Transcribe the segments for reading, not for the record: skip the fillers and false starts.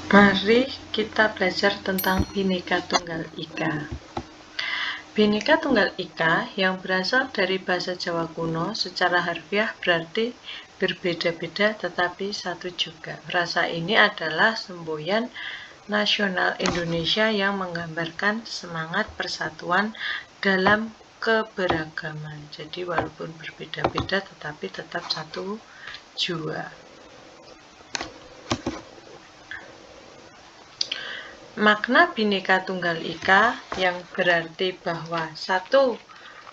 Mari kita belajar tentang Bhinneka Tunggal Ika. Bhinneka Tunggal Ika yang berasal dari bahasa Jawa kuno secara harfiah berarti berbeda-beda tetapi satu juga. Frasa ini adalah semboyan nasional Indonesia yang menggambarkan semangat persatuan dalam keberagaman. Jadi walaupun berbeda-beda tetapi tetap satu jua. Makna Bhinneka Tunggal Ika yang berarti bahwa satu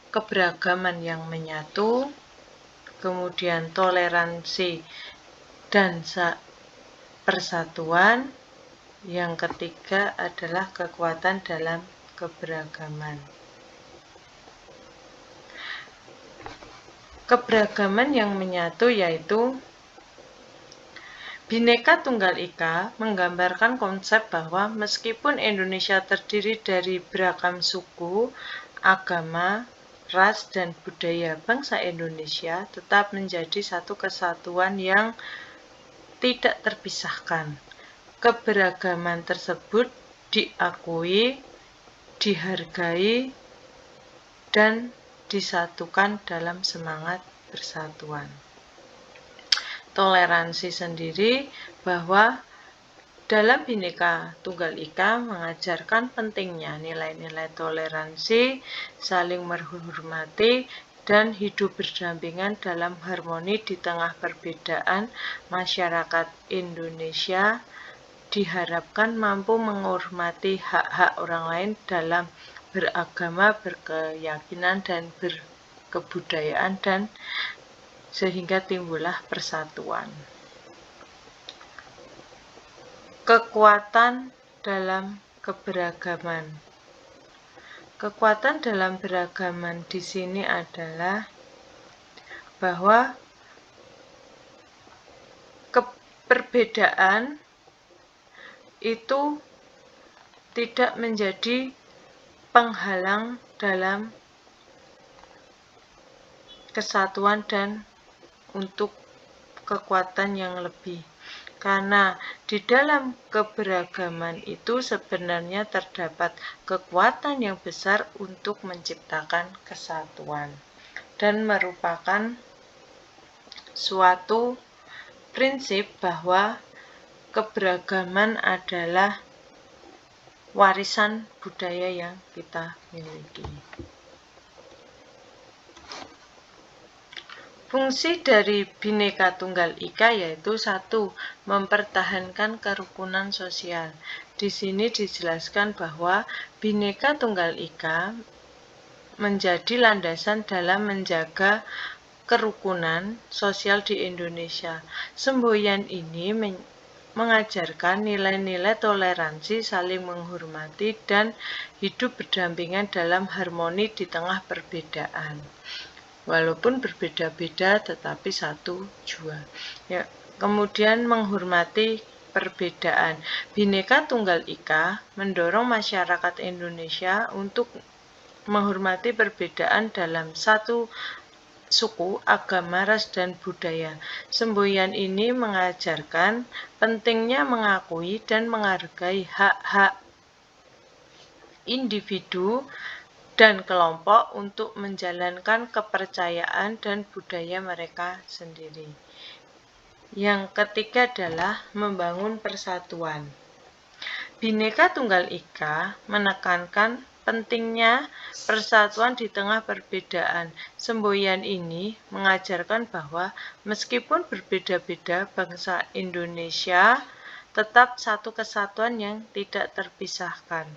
keberagaman yang menyatu, kemudian toleransi dan persatuan, yang ketiga adalah kekuatan dalam keberagaman. Keberagaman yang menyatu yaitu Bhinneka Tunggal Ika menggambarkan konsep bahwa meskipun Indonesia terdiri dari beragam suku, agama, ras, dan budaya bangsa Indonesia tetap menjadi satu kesatuan yang tidak terpisahkan. Keberagaman tersebut diakui, dihargai, dan disatukan dalam semangat persatuan. Toleransi sendiri bahwa dalam Bhinneka Tunggal Ika mengajarkan pentingnya nilai-nilai toleransi, saling menghormati, dan hidup berdampingan dalam harmoni di tengah perbedaan. Masyarakat Indonesia diharapkan mampu menghormati hak-hak orang lain dalam beragama, berkeyakinan, dan berkebudayaan, dan sehingga timbullah persatuan. Kekuatan dalam keberagaman. Kekuatan dalam beragaman di sini adalah bahwa perbedaan itu tidak menjadi penghalang dalam kesatuan dan untuk kekuatan yang lebih. Karena di dalam keberagaman itu sebenarnya terdapat kekuatan yang besar untuk menciptakan kesatuan dan merupakan suatu prinsip bahwa keberagaman adalah warisan budaya yang kita miliki. Fungsi dari Bhinneka Tunggal Ika yaitu 1. Mempertahankan kerukunan sosial. Di sini dijelaskan bahwa Bhinneka Tunggal Ika menjadi landasan dalam menjaga kerukunan sosial di Indonesia. Semboyan ini mengajarkan nilai-nilai toleransi, saling menghormati, dan hidup berdampingan dalam harmoni di tengah perbedaan. Walaupun berbeda-beda tetapi satu jua. Ya, kemudian menghormati perbedaan. Bhinneka Tunggal Ika mendorong masyarakat Indonesia untuk menghormati perbedaan dalam satu suku, agama, ras, dan budaya. Semboyan ini mengajarkan pentingnya mengakui dan menghargai hak-hak individu dan kelompok untuk menjalankan kepercayaan dan budaya mereka sendiri. Yang ketiga adalah membangun persatuan. Bhinneka Tunggal Ika menekankan pentingnya persatuan di tengah perbedaan. Semboyan ini mengajarkan bahwa meskipun berbeda-beda, bangsa Indonesia tetap satu kesatuan yang tidak terpisahkan.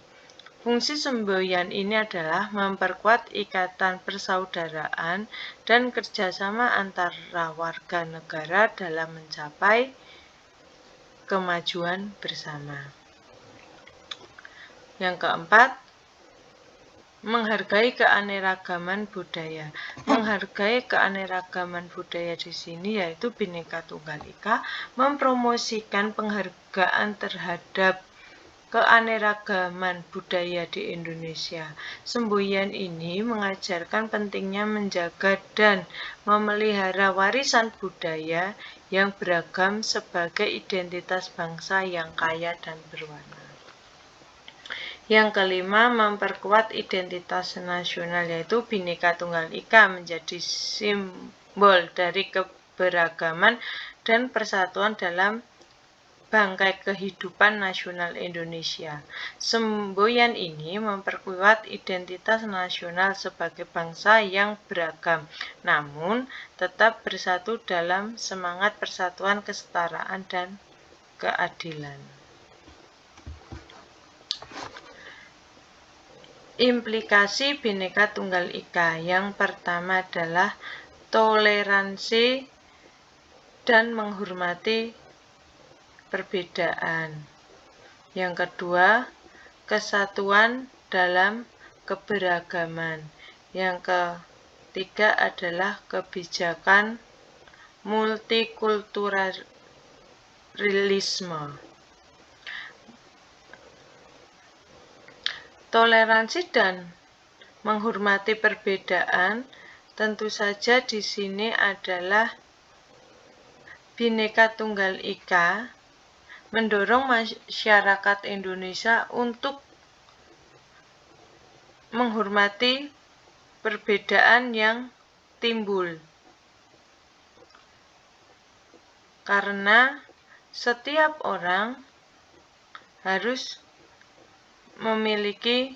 Fungsi semboyan ini adalah memperkuat ikatan persaudaraan dan kerjasama antara warga negara dalam mencapai kemajuan bersama. Yang keempat, menghargai keanekaragaman budaya. Menghargai keanekaragaman budaya di sini yaitu Bhinneka Tunggal Ika mempromosikan penghargaan terhadap keanekaragaman budaya di Indonesia. Semboyan ini mengajarkan pentingnya menjaga dan memelihara warisan budaya yang beragam sebagai identitas bangsa yang kaya dan berwarna. Yang kelima, memperkuat identitas nasional, yaitu Bhinneka Tunggal Ika menjadi simbol dari keberagaman dan persatuan dalam bangkai kehidupan nasional Indonesia. Semboyan ini memperkuat identitas nasional sebagai bangsa yang beragam, namun tetap bersatu dalam semangat persatuan, kesetaraan, dan keadilan. Implikasi Bhinneka Tunggal Ika. Yang pertama adalah toleransi dan menghormati perbedaan. Yang kedua, kesatuan dalam keberagaman. Yang ketiga adalah kebijakan multikulturalisme. Toleransi dan menghormati perbedaan tentu saja di sini adalah Bhinneka Tunggal Ika mendorong masyarakat Indonesia untuk menghormati perbedaan yang timbul. Karena setiap orang harus memiliki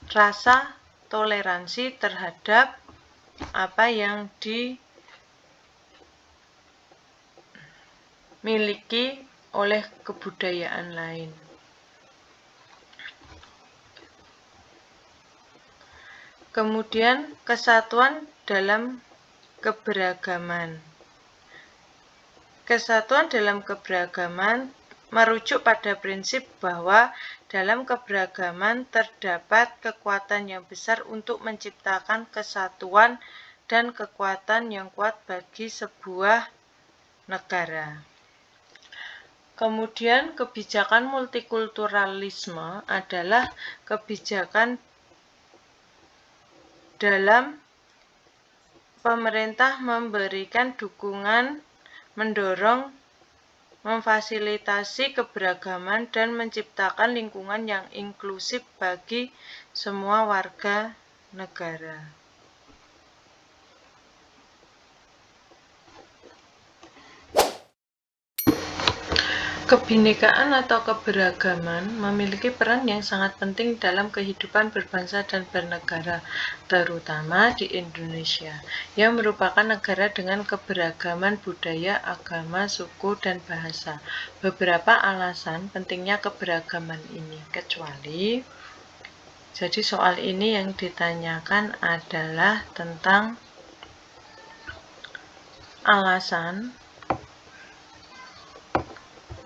rasa toleransi terhadap apa yang dimiliki oleh kebudayaan lain. Kemudian kesatuan dalam keberagaman. Kesatuan dalam keberagaman merujuk pada prinsip bahwa dalam keberagaman terdapat kekuatan yang besar untuk menciptakan kesatuan dan kekuatan yang kuat bagi sebuah negara. Kemudian kebijakan multikulturalisme adalah kebijakan dalam pemerintah memberikan dukungan, mendorong, memfasilitasi keberagaman dan menciptakan lingkungan yang inklusif bagi semua warga negara. Kebhinekaan atau keberagaman memiliki peran yang sangat penting dalam kehidupan berbangsa dan bernegara, terutama di Indonesia, yang merupakan negara dengan keberagaman budaya, agama, suku, dan bahasa. Beberapa alasan pentingnya keberagaman ini, jadi soal ini yang ditanyakan adalah tentang alasan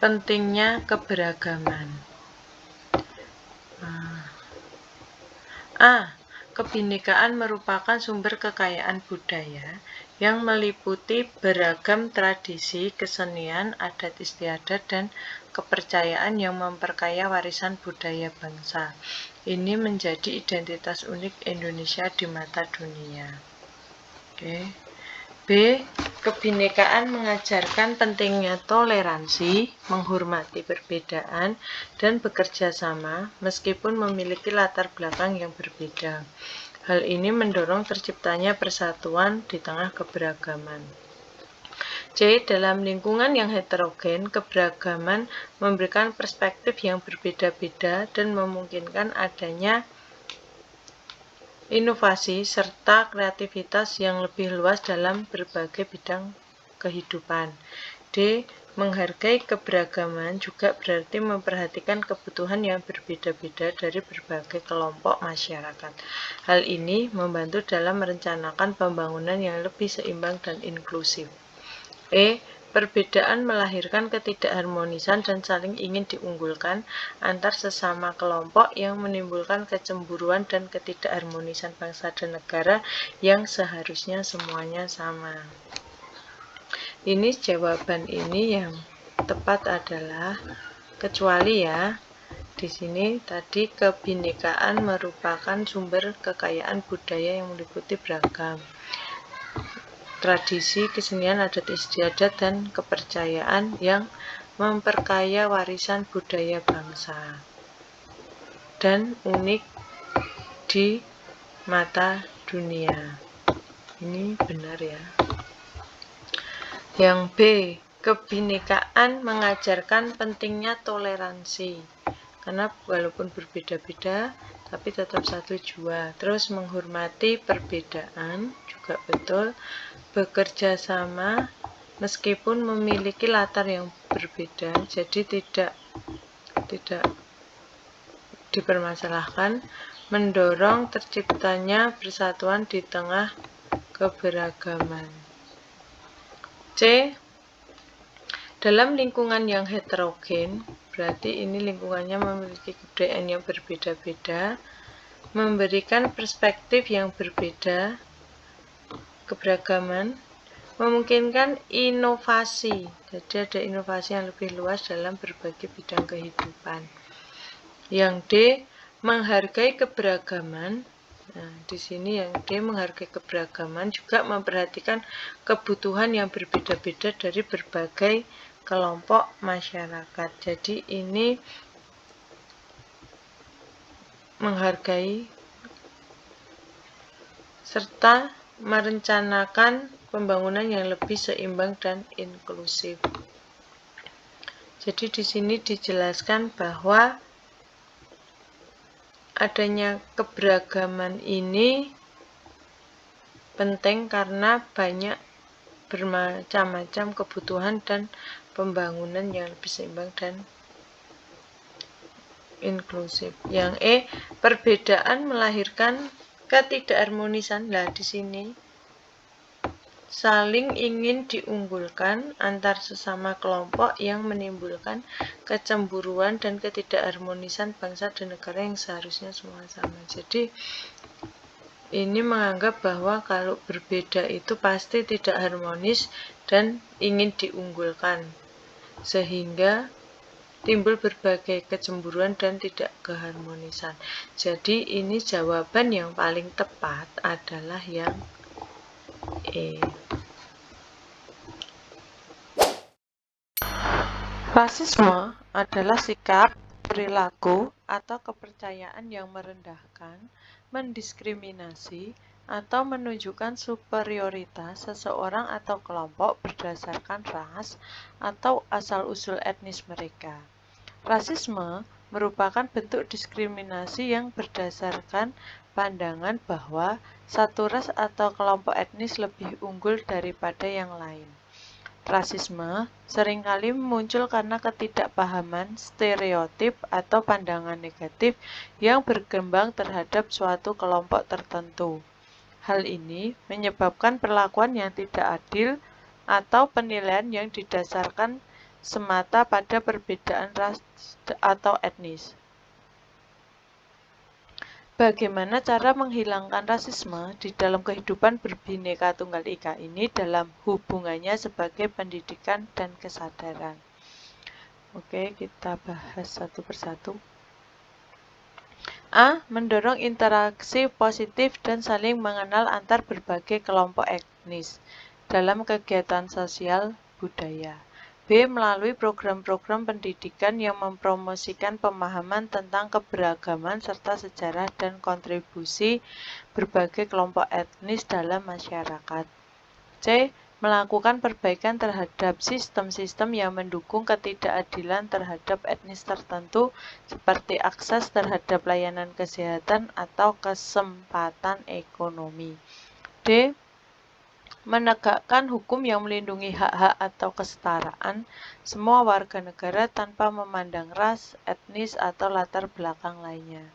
pentingnya keberagaman. Kebhinekaan merupakan sumber kekayaan budaya yang meliputi beragam tradisi, kesenian, adat istiadat, dan kepercayaan yang memperkaya warisan budaya bangsa. Ini menjadi identitas unik Indonesia di mata dunia. B. Kebhinekaan mengajarkan pentingnya toleransi, menghormati perbedaan, dan bekerja sama meskipun memiliki latar belakang yang berbeda. Hal ini mendorong terciptanya persatuan di tengah keberagaman. C. Dalam lingkungan yang heterogen, keberagaman memberikan perspektif yang berbeda-beda dan memungkinkan adanya inovasi serta kreativitas yang lebih luas dalam berbagai bidang kehidupan. D. Menghargai keberagaman juga berarti memperhatikan kebutuhan yang berbeda-beda dari berbagai kelompok masyarakat. Hal ini membantu dalam merencanakan pembangunan yang lebih seimbang dan inklusif. E. Perbedaan melahirkan ketidakharmonisan dan saling ingin diunggulkan antar sesama kelompok yang menimbulkan kecemburuan dan ketidakharmonisan bangsa dan negara yang seharusnya semuanya sama. Ini jawaban ini yang tepat adalah, kecuali ya, di sini tadi kebinekaan merupakan sumber kekayaan budaya yang meliputi beragam tradisi, kesenian, adat istiadat, dan kepercayaan yang memperkaya warisan budaya bangsa dan unik di mata dunia. Ini benar ya. Yang B, kebinekaan mengajarkan pentingnya toleransi. Karena walaupun berbeda-beda, tapi tetap satu jua. Terus menghormati perbedaan, juga betul. Bekerja sama meskipun memiliki latar yang berbeda, jadi tidak dipermasalahkan. Mendorong terciptanya persatuan di tengah keberagaman. C, dalam lingkungan yang heterogen, berarti ini lingkungannya memiliki kebudayaan yang berbeda-beda, memberikan perspektif yang berbeda, keberagaman, memungkinkan inovasi. Jadi ada inovasi yang lebih luas dalam berbagai bidang kehidupan. Yang D, menghargai keberagaman. Nah, di sini yang D, menghargai keberagaman, juga memperhatikan kebutuhan yang berbeda-beda dari berbagai kelompok masyarakat. Jadi ini menghargai serta merencanakan pembangunan yang lebih seimbang dan inklusif. Jadi di sini dijelaskan bahwa adanya keberagaman ini penting karena banyak bermacam-macam kebutuhan dan pembangunan yang lebih seimbang dan inklusif. Yang E, perbedaan melahirkan ketidakharmonisan. Nah, di sini saling ingin diunggulkan antar sesama kelompok yang menimbulkan kecemburuan dan ketidakharmonisan bangsa dan negara yang seharusnya semua sama. Jadi ini menganggap bahwa kalau berbeda itu pasti tidak harmonis dan ingin diunggulkan, sehingga timbul berbagai kecemburuan dan tidak keharmonisan. Jadi ini jawaban yang paling tepat adalah yang E. Rasisme adalah sikap, perilaku, atau kepercayaan yang merendahkan, mendiskriminasi, atau menunjukkan superioritas seseorang atau kelompok berdasarkan ras atau asal-usul etnis mereka. Rasisme merupakan bentuk diskriminasi yang berdasarkan pandangan bahwa satu ras atau kelompok etnis lebih unggul daripada yang lain. Rasisme seringkali muncul karena ketidakpahaman, stereotip, atau pandangan negatif yang berkembang terhadap suatu kelompok tertentu. Hal ini menyebabkan perlakuan yang tidak adil atau penilaian yang didasarkan semata pada perbedaan ras atau etnis. Bagaimana cara menghilangkan rasisme di dalam kehidupan berbineka tunggal ika ini dalam hubungannya sebagai pendidikan dan kesadaran? Oke, kita bahas satu persatu. A. Mendorong interaksi positif dan saling mengenal antar berbagai kelompok etnis dalam kegiatan sosial budaya. B. Melalui program-program pendidikan yang mempromosikan pemahaman tentang keberagaman serta sejarah dan kontribusi berbagai kelompok etnis dalam masyarakat. C. Melakukan perbaikan terhadap sistem-sistem yang mendukung ketidakadilan terhadap etnis tertentu seperti akses terhadap layanan kesehatan atau kesempatan ekonomi. D. Menegakkan hukum yang melindungi hak-hak atau kesetaraan semua warga negara tanpa memandang ras, etnis, atau latar belakang lainnya.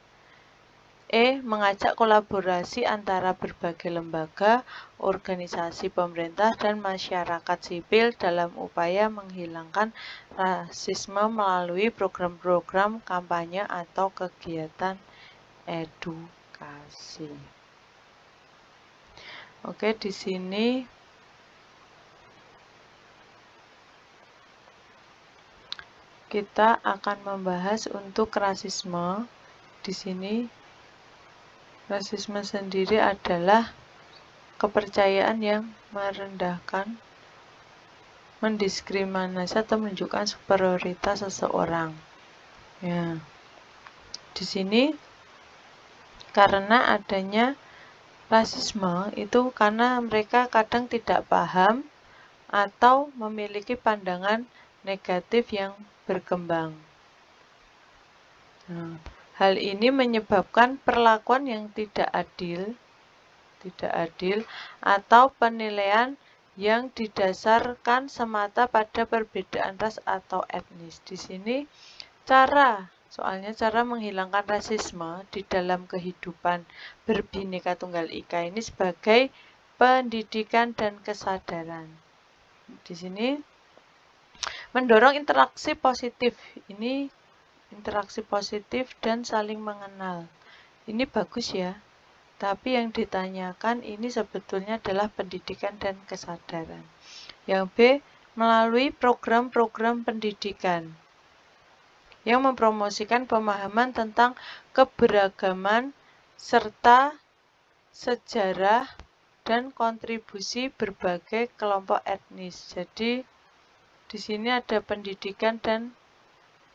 E. Mengajak kolaborasi antara berbagai lembaga, organisasi pemerintah, dan masyarakat sipil dalam upaya menghilangkan rasisme melalui program-program kampanye atau kegiatan edukasi. Oke, di sini kita akan membahas untuk rasisme. Di sini, rasisme sendiri adalah kepercayaan yang merendahkan, mendiskriminasi atau menunjukkan superioritas seseorang. Ya. Di sini karena adanya rasisme itu karena mereka kadang tidak paham atau memiliki pandangan negatif yang berkembang. Nah, hal ini menyebabkan perlakuan yang tidak adil atau penilaian yang didasarkan semata pada perbedaan ras atau etnis. Di sini soalnya cara menghilangkan rasisme di dalam kehidupan berbineka tunggal ika ini sebagai pendidikan dan kesadaran. Di sini mendorong interaksi positif. Ini interaksi positif dan saling mengenal. Ini bagus ya. Tapi yang ditanyakan ini sebetulnya adalah pendidikan dan kesadaran. Yang B, melalui program-program pendidikan yang mempromosikan pemahaman tentang keberagaman serta sejarah dan kontribusi berbagai kelompok etnis. Jadi di sini ada pendidikan dan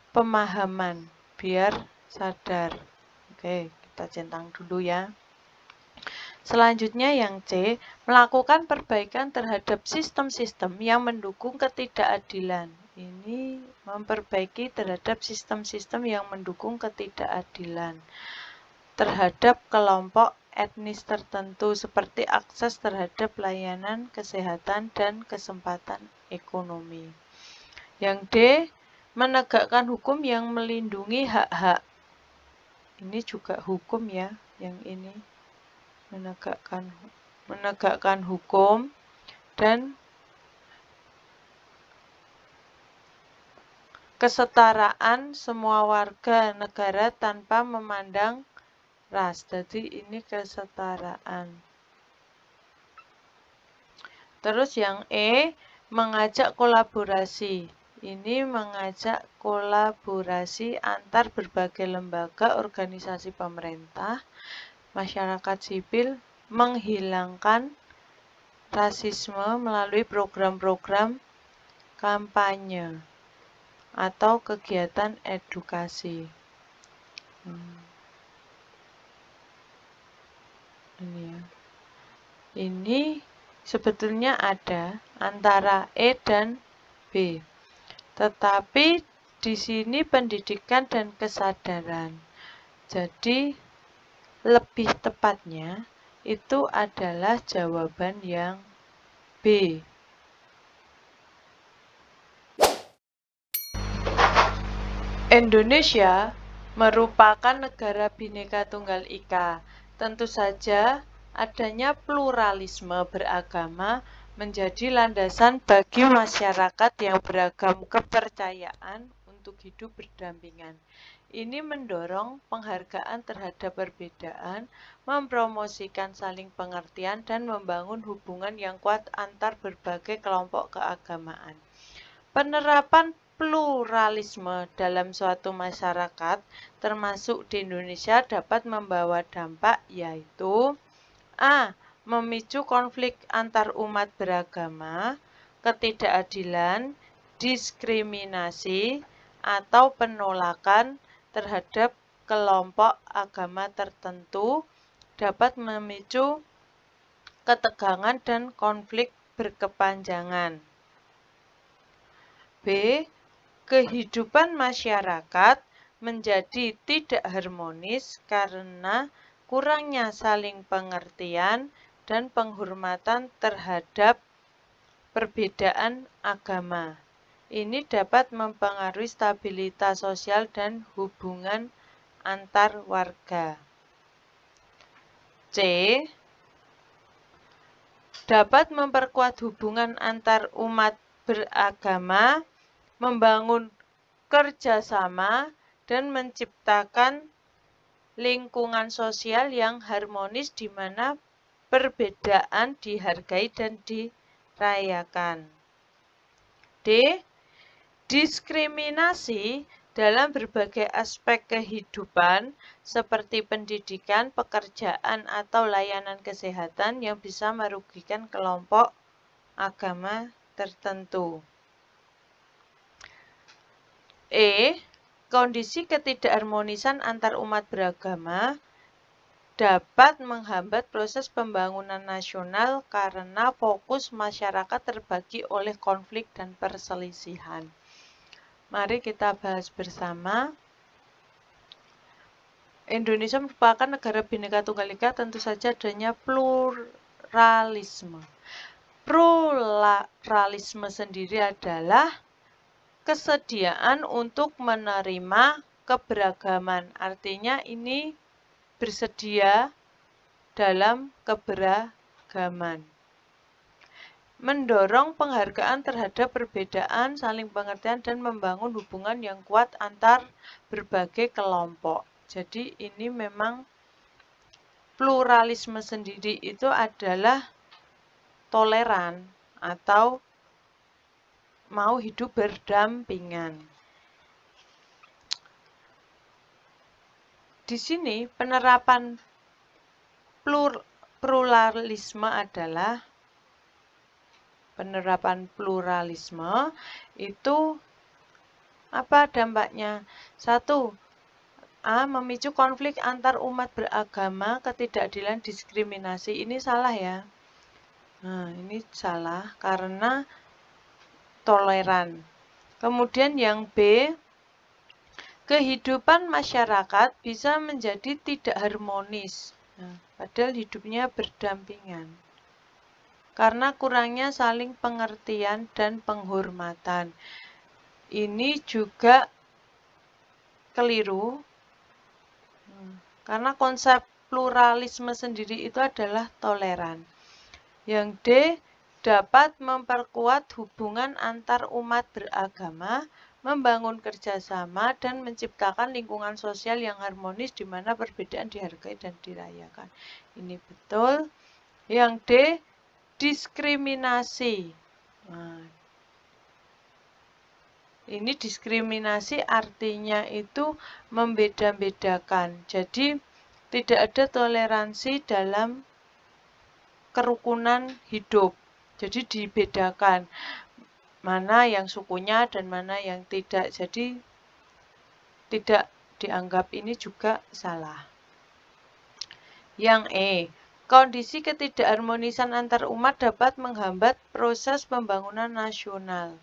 pemahaman biar sadar. Oke, kita centang dulu ya. Selanjutnya yang C, melakukan perbaikan terhadap sistem-sistem yang mendukung ketidakadilan. Ini memperbaiki terhadap sistem-sistem yang mendukung ketidakadilan terhadap kelompok etnis tertentu seperti akses terhadap layanan kesehatan dan kesempatan ekonomi. Yang D, menegakkan hukum yang melindungi hak-hak. Ini juga hukum ya, yang ini. Menegakkan hukum dan kesetaraan semua warga negara tanpa memandang ras. Jadi ini kesetaraan. Terus yang E, mengajak kolaborasi. Ini mengajak kolaborasi antar berbagai lembaga, organisasi pemerintah, masyarakat sipil, menghilangkan rasisme melalui program-program kampanye atau kegiatan edukasi. Ini ya. Ini sebetulnya ada antara E dan B. Tetapi di sini pendidikan dan kesadaran. Jadi lebih tepatnya itu adalah jawaban yang B. Indonesia merupakan negara Bhinneka Tunggal Ika. Tentu saja adanya pluralisme beragama menjadi landasan bagi masyarakat yang beragam kepercayaan untuk hidup berdampingan. Ini mendorong penghargaan terhadap perbedaan, mempromosikan saling pengertian, dan membangun hubungan yang kuat antar berbagai kelompok keagamaan. Penerapan pluralisme dalam suatu masyarakat, termasuk di Indonesia, dapat membawa dampak yaitu A. Memicu konflik antar umat beragama, ketidakadilan, diskriminasi, atau penolakan terhadap kelompok agama tertentu, dapat memicu ketegangan dan konflik berkepanjangan. B. Kehidupan masyarakat menjadi tidak harmonis karena kurangnya saling pengertian dan penghormatan terhadap perbedaan agama. Ini dapat mempengaruhi stabilitas sosial dan hubungan antar warga. C. Dapat memperkuat hubungan antar umat beragama, membangun kerjasama, dan menciptakan lingkungan sosial yang harmonis di mana perbedaan dihargai dan dirayakan. D. Diskriminasi dalam berbagai aspek kehidupan seperti pendidikan, pekerjaan, atau layanan kesehatan yang bisa merugikan kelompok agama tertentu. Kondisi ketidakharmonisan antar umat beragama dapat menghambat proses pembangunan nasional karena fokus masyarakat terbagi oleh konflik dan perselisihan. Mari kita bahas bersama. Indonesia merupakan negara Bhinneka Tunggal Ika, tentu saja adanya pluralisme. Pluralisme sendiri adalah kesediaan untuk menerima keberagaman. Artinya ini bersedia dalam keberagaman. Mendorong penghargaan terhadap perbedaan, saling pengertian, dan membangun hubungan yang kuat antar berbagai kelompok. Jadi ini memang pluralisme sendiri itu adalah toleran atau mau hidup berdampingan. Di sini penerapan pluralisme adalah itu apa dampaknya? 1. Memicu konflik antar umat beragama, ketidakadilan, diskriminasi. Ini salah ya. Nah, ini salah karena toleran. Kemudian yang B, kehidupan masyarakat bisa menjadi tidak harmonis. Nah, padahal hidupnya berdampingan. Karena kurangnya saling pengertian dan penghormatan. Ini juga keliru. Karena konsep pluralisme sendiri itu adalah toleran. Yang D, dapat memperkuat hubungan antar umat beragama, membangun kerjasama, dan menciptakan lingkungan sosial yang harmonis di mana perbedaan dihargai dan dirayakan. Ini betul. Yang D, diskriminasi. Nah, ini diskriminasi artinya itu membeda-bedakan. Jadi tidak ada toleransi dalam kerukunan hidup. Jadi dibedakan mana yang sukunya dan mana yang tidak. Jadi tidak dianggap, ini juga salah. Yang E, kondisi ketidakharmonisan antar umat dapat menghambat proses pembangunan nasional.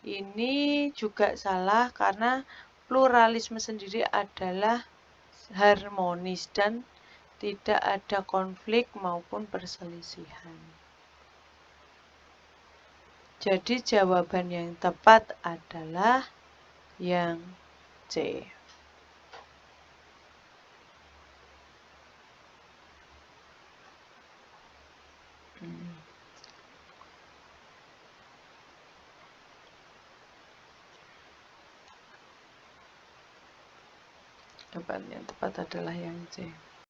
Ini juga salah karena pluralisme sendiri adalah harmonis dan tidak ada konflik maupun perselisihan. Jadi jawaban yang tepat adalah yang C. Jawaban yang tepat adalah yang C.